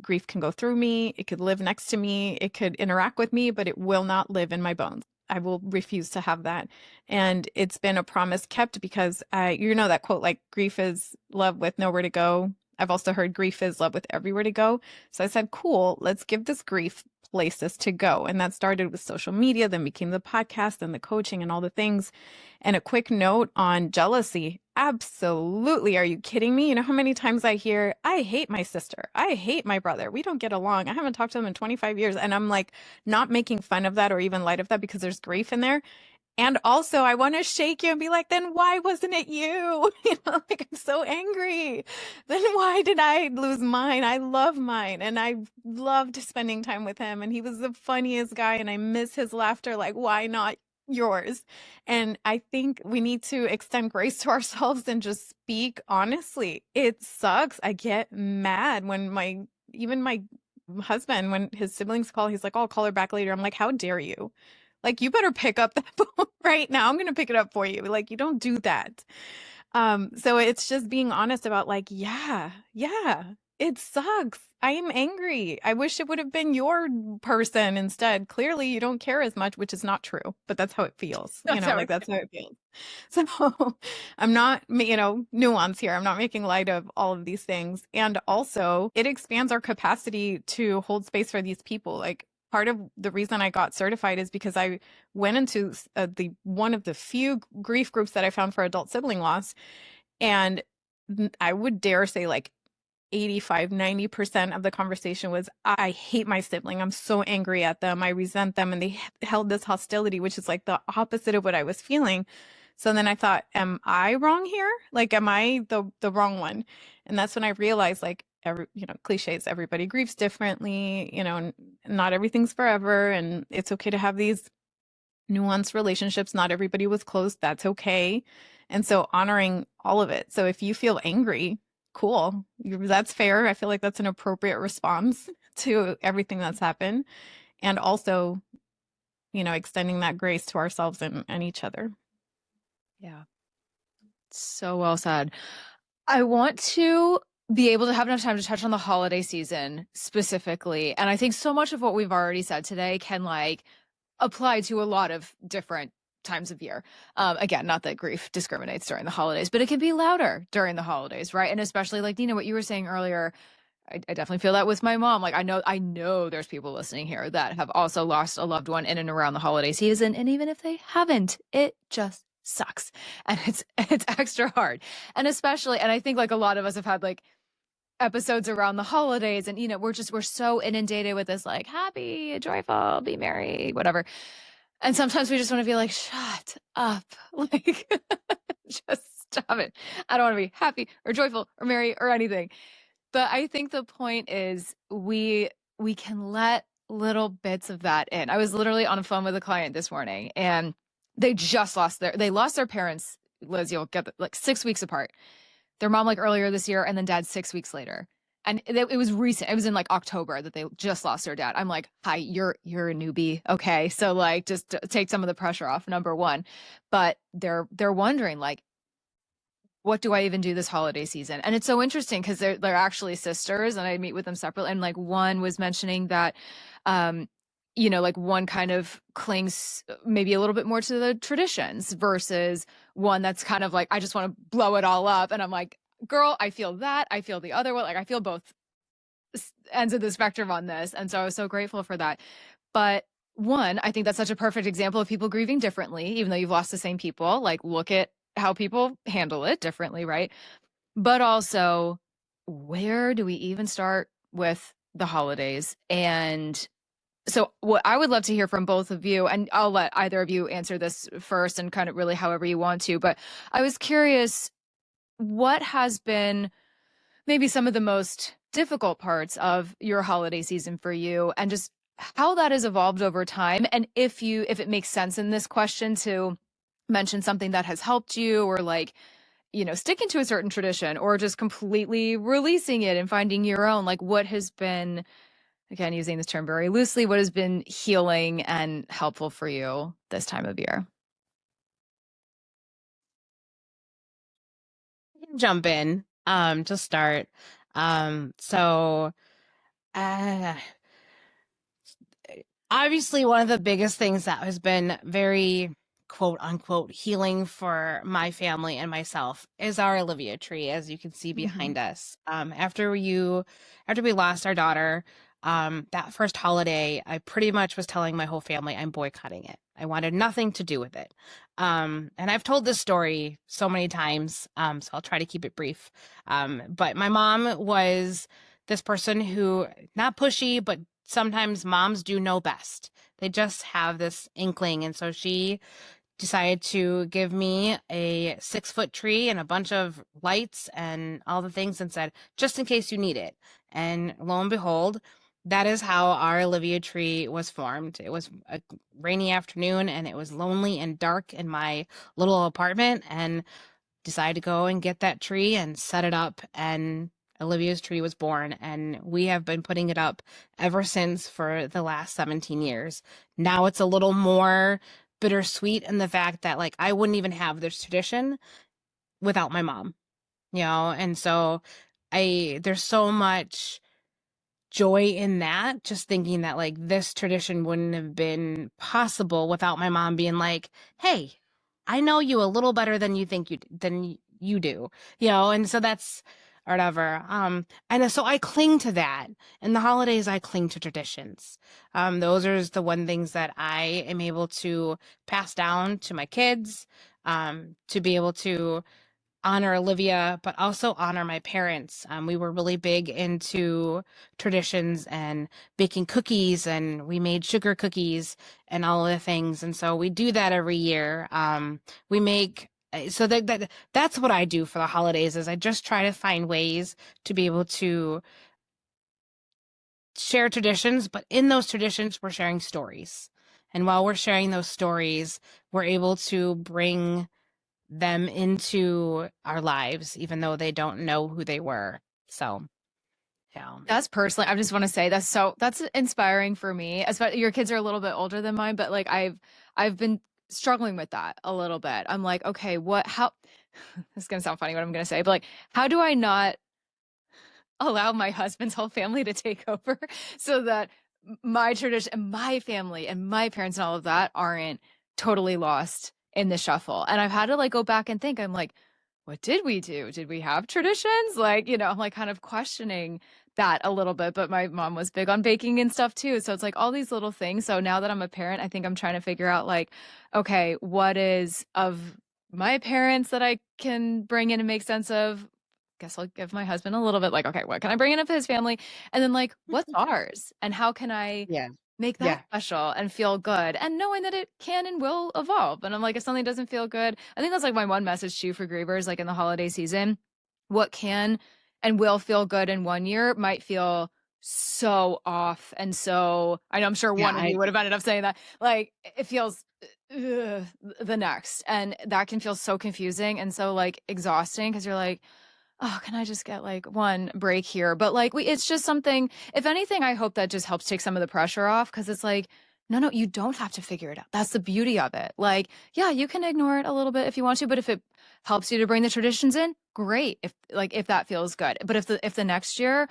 grief can go through me. It could live next to me. It could interact with me, but it will not live in my bones. I will refuse to have that. And it's been a promise kept, because that quote, like, grief is love with nowhere to go. I've also heard grief is love with everywhere to go. So I said, cool, let's give this grief places to go. And that started with social media, then became the podcast and the coaching and all the things. And a quick note on jealousy. Absolutely. Are you kidding me? You know how many times I hear, I hate my sister. I hate my brother. We don't get along. I haven't talked to them in 25 years. And I'm like, not making fun of that or even light of that, because there's grief in there. And also, I want to shake you and be like, then why wasn't it you? Like, I'm so angry. Then why did I lose mine? I love mine. And I loved spending time with him. And he was the funniest guy. And I miss his laughter. Like, why not yours? And I think we need to extend grace to ourselves and just speak honestly. It sucks. I get mad when even my husband, when his siblings call, he's like, I'll call her back later. I'm like, how dare you? Like, you better pick up that phone right now. I'm going to pick it up for you. Like, you don't do that. So it's just being honest about, like, yeah, it sucks. I am angry. I wish it would have been your person instead. Clearly, you don't care as much, which is not true, but that's how it feels. That's how it feels. So I'm not, nuance here. I'm not making light of all of these things. And also, it expands our capacity to hold space for these people. Like, part of the reason I got certified is because I went into one of the few grief groups that I found for adult sibling loss. And I would dare say, like, 85-90% of the conversation was, I hate my sibling. I'm so angry at them. I resent them. And they held this hostility, which is like the opposite of what I was feeling. So then I thought, am I wrong here? Like, am I the wrong one? And that's when I realized, like, cliches, everybody grieves differently, not everything's forever, and it's okay to have these nuanced relationships. Not everybody was close. That's okay. And so honoring all of it. So if you feel angry, cool. That's fair. I feel like that's an appropriate response to everything that's happened. And also, extending that grace to ourselves and each other. Yeah. So well said. I want to be able to have enough time to touch on the holiday season specifically. And I think so much of what we've already said today can, like, apply to a lot of different times of year. Again, not that grief discriminates during the holidays, but it can be louder during the holidays, right? And especially, like, Nina, what you were saying earlier I definitely feel that with my mom. Like, I know there's people listening here that have also lost a loved one in and around the holiday season. And even if they haven't, it just sucks. And it's extra hard. And especially, and I think like a lot of us have had like episodes around the holidays, and we're so inundated with this like happy, joyful, be merry, whatever. And sometimes we just want to be like, shut up. Like, just stop it. I don't want to be happy or joyful or merry or anything. But I think the point is we can let little bits of that in. I was literally on a phone with a client this morning, and they just lost their parents, Liz, you'll get like 6 weeks apart. Their mom like earlier this year, and then dad 6 weeks later. And it was recent. It was in like October that they just lost their dad. I'm like, hi, you're a newbie. Okay. So like, just take some of the pressure off, number one. But they're wondering like, what do I even do this holiday season? And it's so interesting because they're actually sisters, and I meet with them separately. And like one was mentioning that, like one kind of clings maybe a little bit more to the traditions versus one that's kind of like, I just want to blow it all up. And I'm like, girl, I feel that. I feel the other one. Like I feel both ends of the spectrum on this. And so I was so grateful for that. But one, I think that's such a perfect example of people grieving differently, even though you've lost the same people. Like look at how people handle it differently, right? But also, where do we even start with the holidays? And so what I would love to hear from both of you, and I'll let either of you answer this first and kind of really however you want to, but I was curious, what has been maybe some of the most difficult parts of your holiday season for you, and just how that has evolved over time? And if it makes sense in this question to mention something that has helped you, or like, sticking to a certain tradition, or just completely releasing it and finding your own, like what has been, again, using this term very loosely, what has been healing and helpful for you this time of year? I can jump in to start. So obviously one of the biggest things that has been very quote unquote healing for my family and myself is our Olivia tree, as you can see behind us. After we lost our daughter, that first holiday, I pretty much was telling my whole family I'm boycotting it. I wanted nothing to do with it. And I've told this story so many times, so I'll try to keep it brief. But my mom was this person who, not pushy, but sometimes moms do know best. They just have this inkling. And so she decided to give me a 6-foot tree and a bunch of lights and all the things, and said, just in case you need it. And lo and behold, that is how our Olivia tree was formed. It was a rainy afternoon, and it was lonely and dark in my little apartment, and decided to go and get that tree and set it up, and Olivia's tree was born. And we have been putting it up ever since for the last 17 years. Now it's a little more bittersweet in the fact that like I wouldn't even have this tradition without my mom, and so there's so much joy in that, just thinking that like this tradition wouldn't have been possible without my mom being like, hey, I know you a little better than you think you do, and so that's or whatever. And so I cling to that. In the holidays, I cling to traditions. Those are the one things that I am able to pass down to my kids, to be able to honor Olivia, but also honor my parents. We were really big into traditions and baking cookies, and we made sugar cookies and all of the things. And so we do that every year. We make so that's what I do for the holidays, is I just try to find ways to be able to share traditions, but in those traditions, we're sharing stories. And while we're sharing those stories, we're able to bring them into our lives, even though they don't know who they were. So, yeah. That's personally, I just want to say that's inspiring for me. Especially your kids are a little bit older than mine, but like I've been struggling with that a little bit. I'm like, okay, how, this is going to sound funny what I'm going to say, but like, how do I not allow my husband's whole family to take over so that my tradition and my family and my parents and all of that aren't totally lost in the shuffle? And I've had to like go back and think, I'm like, what did we do? Did we have traditions? Like, I'm like kind of questioning that a little bit, but my mom was big on baking and stuff too. So it's like all these little things. So now that I'm a parent, I think I'm trying to figure out like, okay, what is of my parents that I can bring in and make sense of? Guess I'll give my husband a little bit like, okay, what can I bring in of his family? And then like, what's ours? And how can I make that special and feel good? And knowing that it can and will evolve. And I'm like, if something doesn't feel good, I think that's like my one message too for grievers, like in the holiday season, what can and will feel good in one year might feel so off. And so I know I'm sure one of you would have ended up saying that, like, it feels the next. And that can feel so confusing and so like exhausting because you're like, oh, can I just get like one break here? But like, it's just something, if anything, I hope that just helps take some of the pressure off because it's like, no, you don't have to figure it out. That's the beauty of it. Like, yeah, you can ignore it a little bit if you want to, but if it helps you to bring the traditions in, great. If that feels good. But if the next year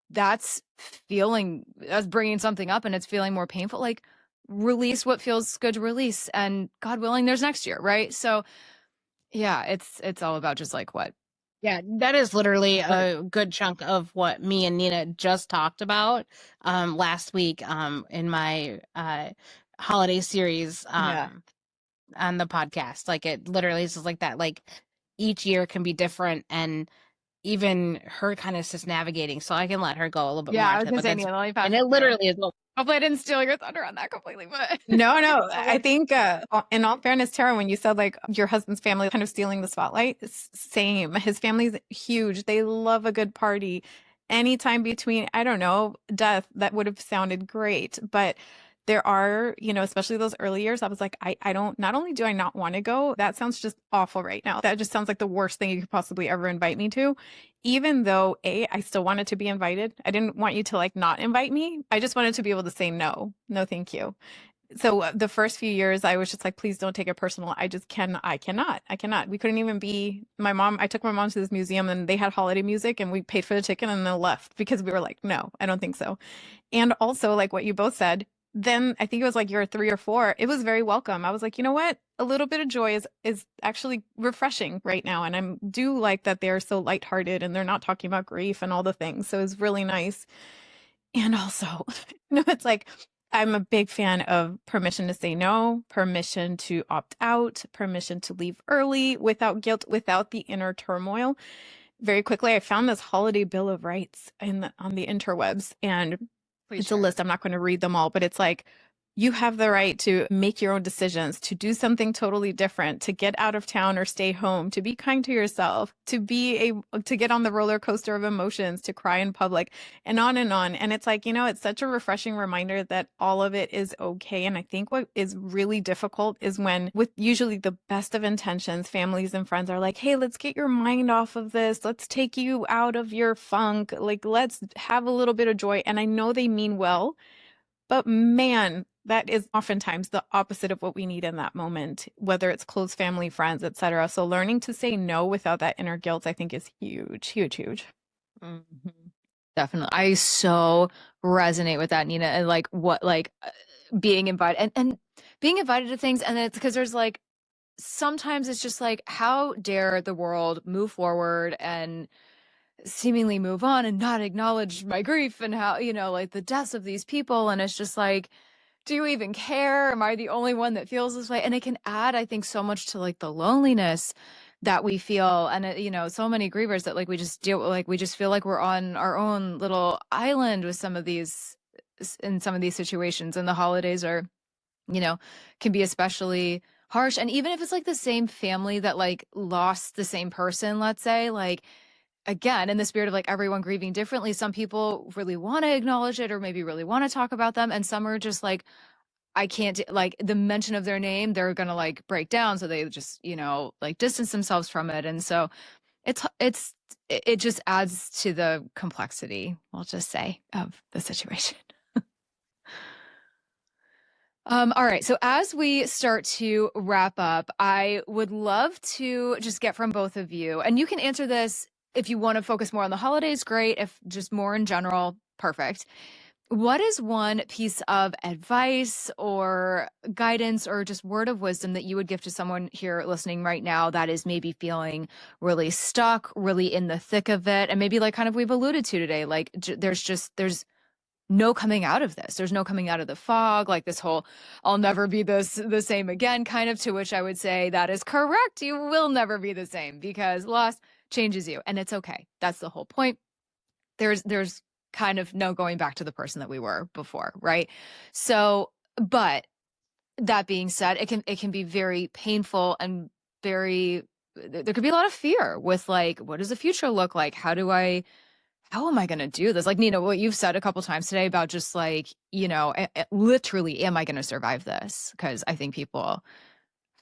that's bringing something up and it's feeling more painful, like release what feels good to release, and God willing, there's next year, right? So yeah, it's all about just like what. Yeah, that is literally a good chunk of what me and Nina just talked about last week in my holiday series on the podcast. Like it literally is just like that. Like each year can be different, and even her kind of just navigating. So I can let her go a little bit more. Yeah, I was gonna say, Nina, let me pass and it literally is. Hopefully I didn't steal your thunder on that completely, but no, I think in all fairness, Tara, when you said like your husband's family kind of stealing the spotlight, same. His family's huge. They love a good party. Anytime between, I don't know, death, that would have sounded great. But there are, especially those early years, I was like, I don't, not only do I not want to go, that sounds just awful right now. That just sounds like the worst thing you could possibly ever invite me to. Even though I still wanted to be invited. I didn't want you to like not invite me. I just wanted to be able to say no, thank you. So the first few years I was just like, please don't take it personal. I cannot. We couldn't even be I took my mom to this museum and they had holiday music and we paid for the ticket and then left because we were like, no, I don't think so. And also like what you both said, then I think it was like year 3 or 4, it was very welcome. I was like, you know what? A little bit of joy is actually refreshing right now. And I do like that they're so lighthearted and they're not talking about grief and all the things. So it's really nice. And also, it's like, I'm a big fan of permission to say no, permission to opt out, permission to leave early without guilt, without the inner turmoil. Very quickly, I found this holiday bill of rights on the interwebs, and it's a list. I'm not going to read them all, but it's like, you have the right to make your own decisions, to do something totally different, to get out of town or stay home, to be kind to yourself, to get on the roller coaster of emotions, to cry in public, and on and on. And it's like, it's such a refreshing reminder that all of it is okay. And I think what is really difficult is when, with usually the best of intentions, families and friends are like, hey, let's get your mind off of this. Let's take you out of your funk. Like, let's have a little bit of joy. And I know they mean well, but man, that is oftentimes the opposite of what we need in that moment, whether it's close family, friends, etc. So learning to say no without that inner guilt, I think, is huge, huge, huge. Mm-hmm. Definitely. I so resonate with that, Nina, and like being invited and being invited to things. And it's because there's like, sometimes it's just like, how dare the world move forward and seemingly move on and not acknowledge my grief and how, like the deaths of these people. And it's just like, do you even care? Am I the only one that feels this way? And it can add, I think, so much to like the loneliness that we feel. And, so many grievers that like we just feel like we're on our own little island with in some of these situations. And the holidays are, can be especially harsh. And even if it's like the same family that like lost the same person, let's say, like, again, in the spirit of like everyone grieving differently, some people really want to acknowledge it or maybe really want to talk about them. And some are just like, I can't, like the mention of their name, they're going to like break down. So they just, like distance themselves from it. And so it just adds to the complexity, we'll just say, of the situation. All right. So as we start to wrap up, I would love to just get from both of you, and you can answer this if you want to focus more on the holidays, great. If just more in general, perfect. what is one piece of advice or guidance or just word of wisdom that you would give to someone here listening right now that is maybe feeling really stuck, really in the thick of it, and maybe like kind of we've alluded to today, like there's no coming out of this. There's no coming out of the fog, like this whole I'll never be the same again kind of, to which I would say that is correct. You will never be the same because loss changes you, and it's okay. That's the whole point. There's kind of no going back to the person that we were before, right? So, but that being said, it can be very painful and there could be a lot of fear with like, what does the future look like? How am I going to do this? Like, Nina, what you've said a couple times today about just like, literally, am I going to survive this? Because I think people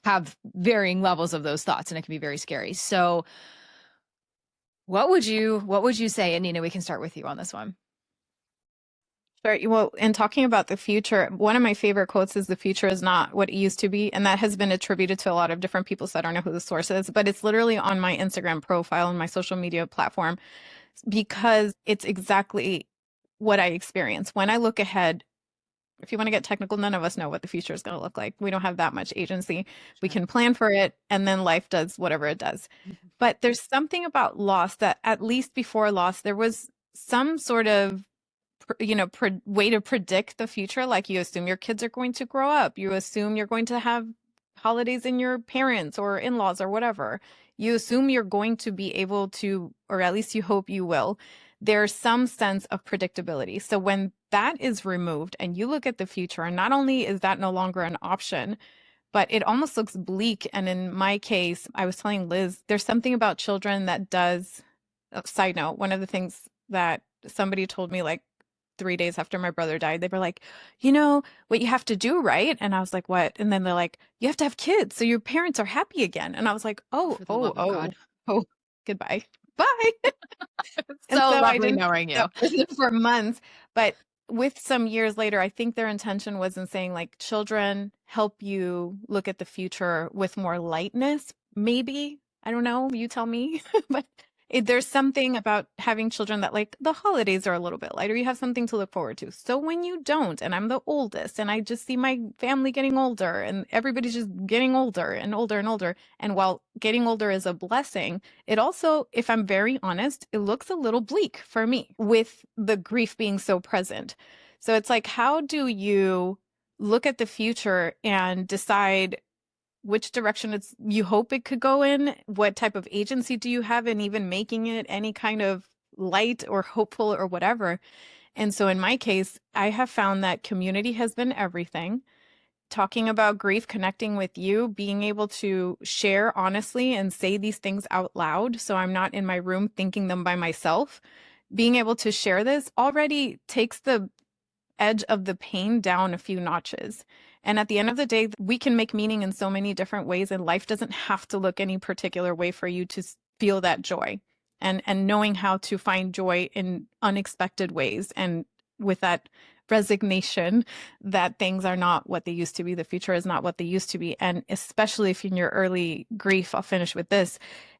have varying levels of those thoughts and it can be very scary. So what would you say? And Nina, we can start with you on this one. Sure. Well, in talking about the future, one of my favorite quotes is, "The future is not what it used to be." And that has been attributed to a lot of different people, so I don't know who the source is, but it's literally on my Instagram profile and my social media platform, because it's exactly what I experience. When I look ahead, if you want to get technical, none of us know what the future is going to look like. We don't have that much agency. We can plan for it, and then life does whatever it does. But there's something about loss that, at least before loss, there was some sort of way to predict the future. Like, you assume your kids are going to grow up. You assume you're going to have holidays in your parents or in-laws or whatever. You assume you're going to be able to, or at least you hope you will. There's some sense of predictability. So when that is removed and you look at the future, and not only is that no longer an option, but it almost looks bleak. And in my case, I was telling Liz, there's something about children that does, side note, one of the things that somebody told me like 3 days after my brother died, they were like, what you have to do, right? And I was like, what? And then they're like, you have to have kids so your parents are happy again. And I was like, oh, goodbye. Bye. So lovely knowing you. For months. But with some years later, I think their intention was in saying like, children help you look at the future with more lightness. Maybe. I don't know. You tell me. But there's something about having children that, like, the holidays are a little bit lighter. You have something to look forward to. So when you don't, and I'm the oldest, and I just see my family getting older, and everybody's just getting older and older and older. And while getting older is a blessing, it also, if I'm very honest, it looks a little bleak for me with the grief being so present. So it's like, how do you look at the future and decide which direction you hope it could go in? What type of agency do you have in even making it any kind of light or hopeful or whatever? And so in my case, I have found that community has been everything. Talking about grief, connecting with you, being able to share honestly and say these things out loud, so I'm not in my room thinking them by myself. Being able to share this already takes the edge of the pain down a few notches. And at the end of the day, we can make meaning in so many different ways, and life doesn't have to look any particular way for you to feel that joy. And knowing how to find joy in unexpected ways, and with that resignation that things are not what they used to be, the future is not what they used to be. And especially if you're in your early grief, I'll finish with this,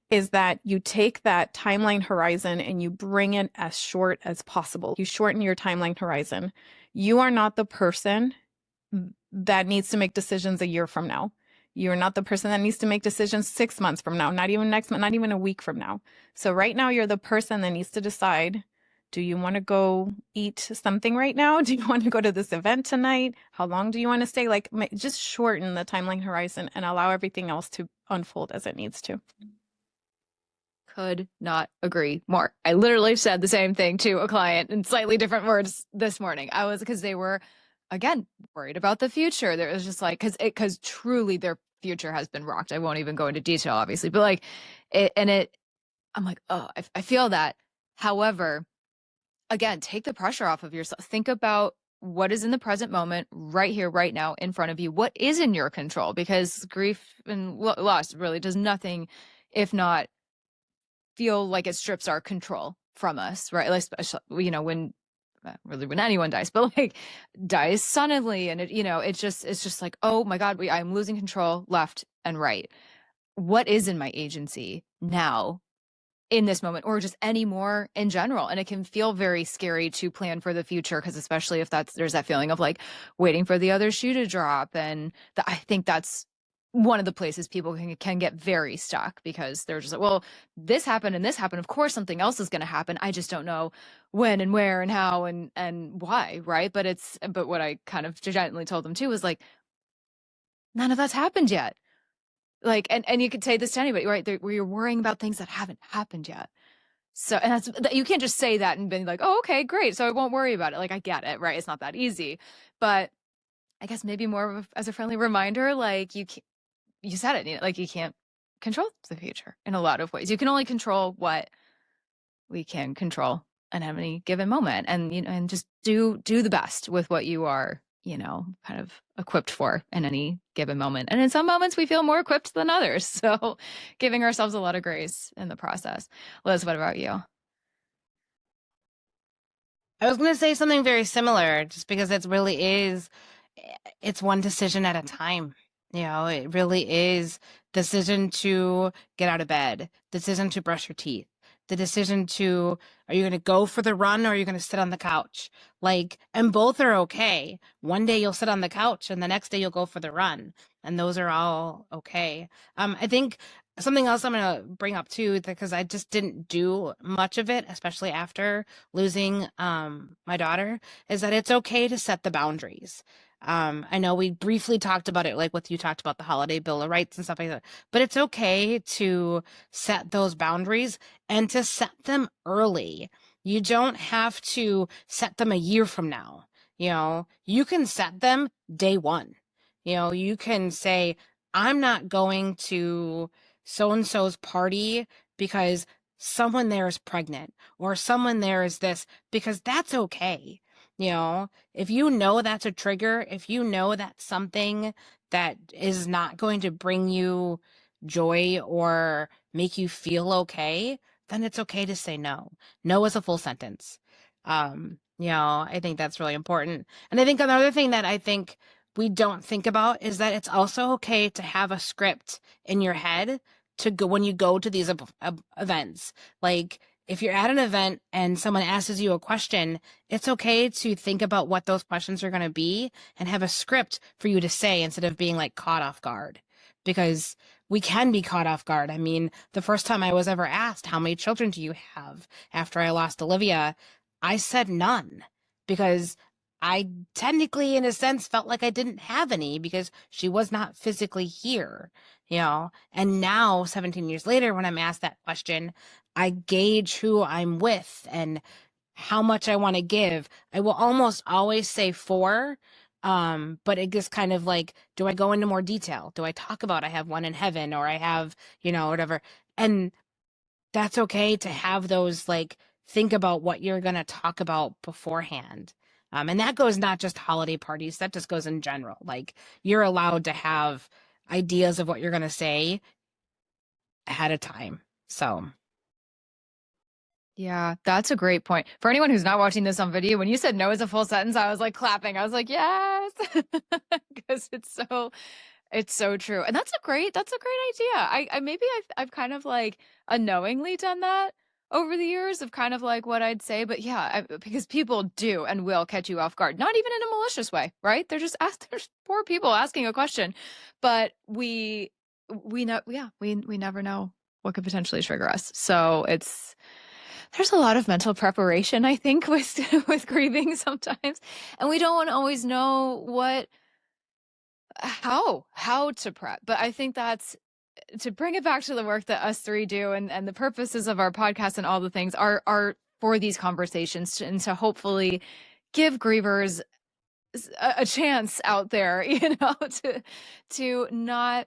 is that you take that timeline horizon and you bring it as short as possible. You shorten your timeline horizon. You are not the person that needs to make decisions a year from now. You're not the person that needs to make decisions 6 months from now, not even next month, not even a week from now. So right now, you're the person that needs to decide, do you want to go eat something right now? Do you want to go to this event tonight? How long do you want to stay? Like, just shorten the timeline horizon and allow everything else to unfold as it needs to. Could not agree more. I literally said the same thing to a client in slightly different words this morning. Because they were, again, worried about the future. There was just like, because truly their future has been rocked. I won't even go into detail, obviously, but like I'm like, oh, I feel that. However, again, take the pressure off of yourself. Think about what is in the present moment, right here, right now, in front of you. What is in your control? Because grief and loss really does nothing if not feel like it strips our control from us, right? Like, especially, when anyone dies, but like dies suddenly, and it's just like, oh my God, I'm losing control left and right. What is in my agency now? in this moment, or just anymore in general. And it can feel very scary to plan for the future, because especially if there's that feeling of like waiting for the other shoe to drop. And I think that's one of the places people can get very stuck, because they're just like, well, this happened and this happened. Of course, something else is going to happen. I just don't know when and where and how and why. Right. But what I kind of gently told them too was like, none of that's happened yet. Like, and you could say this to anybody, right? Where you're worrying about things that haven't happened yet. So, and you can't just say that and be like, oh, okay, great, so I won't worry about it. Like, I get it, right? It's not that easy. But I guess maybe more of as a friendly reminder, like you said it, you know, like you can't control the future in a lot of ways. You can only control what we can control in any given moment, and you know, and just do the best with what you are, you know, kind of equipped for in any given moment. And in some moments we feel more equipped than others. So giving ourselves a lot of grace in the process. Liz, what about you? I was going to say something very similar, just because it's one decision at a time. You know, it really is decision to get out of bed, decision to brush your teeth, the decision to, are you going to go for the run or are you going to sit on the couch? Like, and both are okay. One day you'll sit on the couch and the next day you'll go for the run. And those are all okay. I think something else I'm going to bring up too, because I just didn't do much of it, especially after losing my daughter, is that it's okay to set the boundaries. I know we briefly talked about it, like what you talked about the holiday Bill of Rights and stuff like that, but it's okay to set those boundaries and to set them early. You don't have to set them a year from now. You know, you can set them day one. You know, you can say, I'm not going to so-and-so's party because someone there is pregnant, or someone there is this, because that's okay. You know, if you know that's a trigger, if you know that's something that is not going to bring you joy or make you feel okay, then it's okay to say no. No is a full sentence. You know, I think that's really important. And I think another thing that I think we don't think about is that it's also okay to have a script in your head to go when you go to these events. Like, if you're at an event and someone asks you a question, it's okay to think about what those questions are going to be and have a script for you to say, instead of being like caught off guard, because we can be caught off guard. I mean, the first time I was ever asked, how many children do you have, after I lost Olivia, I said none, because I technically, in a sense, felt like I didn't have any because she was not physically here, you know. And now, 17 years later, when I'm asked that question, I gauge who I'm with and how much I want to give. I will almost always say 4, but it just kind of like, do I go into more detail? Do I talk about I have one in heaven, or I have, you know, whatever? And that's okay to have those, like, think about what you're going to talk about beforehand. And that goes not just holiday parties, that just goes in general. Like, you're allowed to have ideas of what you're going to say ahead of time. So. Yeah, that's a great point. For anyone who's not watching this on video, when you said no as a full sentence, I was like clapping. I was like, yes, because it's so true. And that's a great idea. I've kind of like unknowingly done that over the years, of kind of like what I'd say. But yeah, because people do and will catch you off guard, not even in a malicious way, right? There's poor people asking a question, but we know, yeah, we never know what could potentially trigger us. So there's a lot of mental preparation, I think, with grieving sometimes, and we don't always know how to prep. But I think that's, to bring it back to the work that us three do, and the purposes of our podcast and all the things are for these conversations, and to hopefully give grievers a chance out there, you know, to not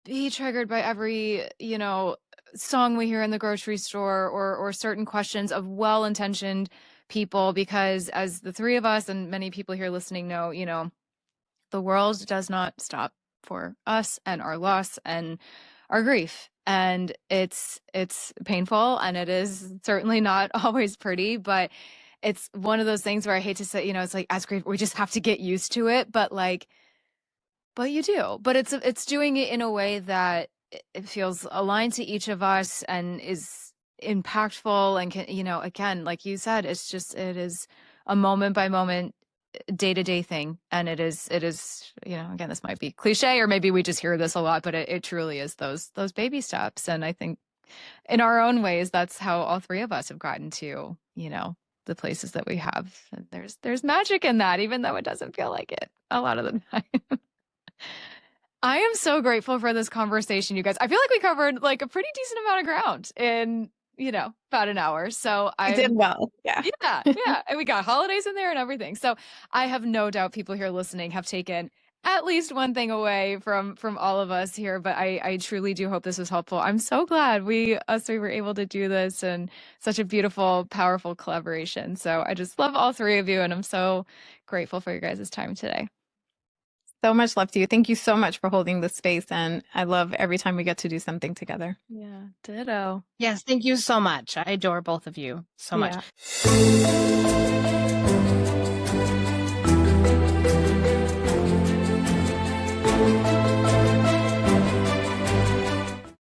be triggered by every, you know, song we hear in the grocery store, or certain questions of well-intentioned people, because as the three of us and many people here listening know, you know, the world does not stop for us and our loss and our grief, and it's painful, and it is certainly not always pretty, but it's one of those things where I hate to say, you know, it's like, as grief, we just have to get used to it, but you do. But it's doing it in a way that it feels aligned to each of us, and is impactful and can, you know, again, like you said, it is a moment by moment, day-to-day thing. And it is, you know, again, this might be cliche, or maybe we just hear this a lot, but it truly is those baby steps. And I think in our own ways, that's how all three of us have gotten to, you know, the places that we have. And there's magic in that, even though it doesn't feel like it a lot of the time. I am so grateful for this conversation, you guys. I feel like we covered like a pretty decent amount of ground in, you know, about an hour. So I did well. Yeah. Yeah. And we got holidays in there and everything. So I have no doubt people here listening have taken at least one thing away from all of us here. But I truly do hope this was helpful. I'm so glad us three were able to do this, and such a beautiful, powerful collaboration. So I just love all three of you, and I'm so grateful for your guys' time today. So much love to you. Thank you so much for holding the space. And I love every time we get to do something together. Yeah, ditto. Yes, thank you so much. I adore both of you so much.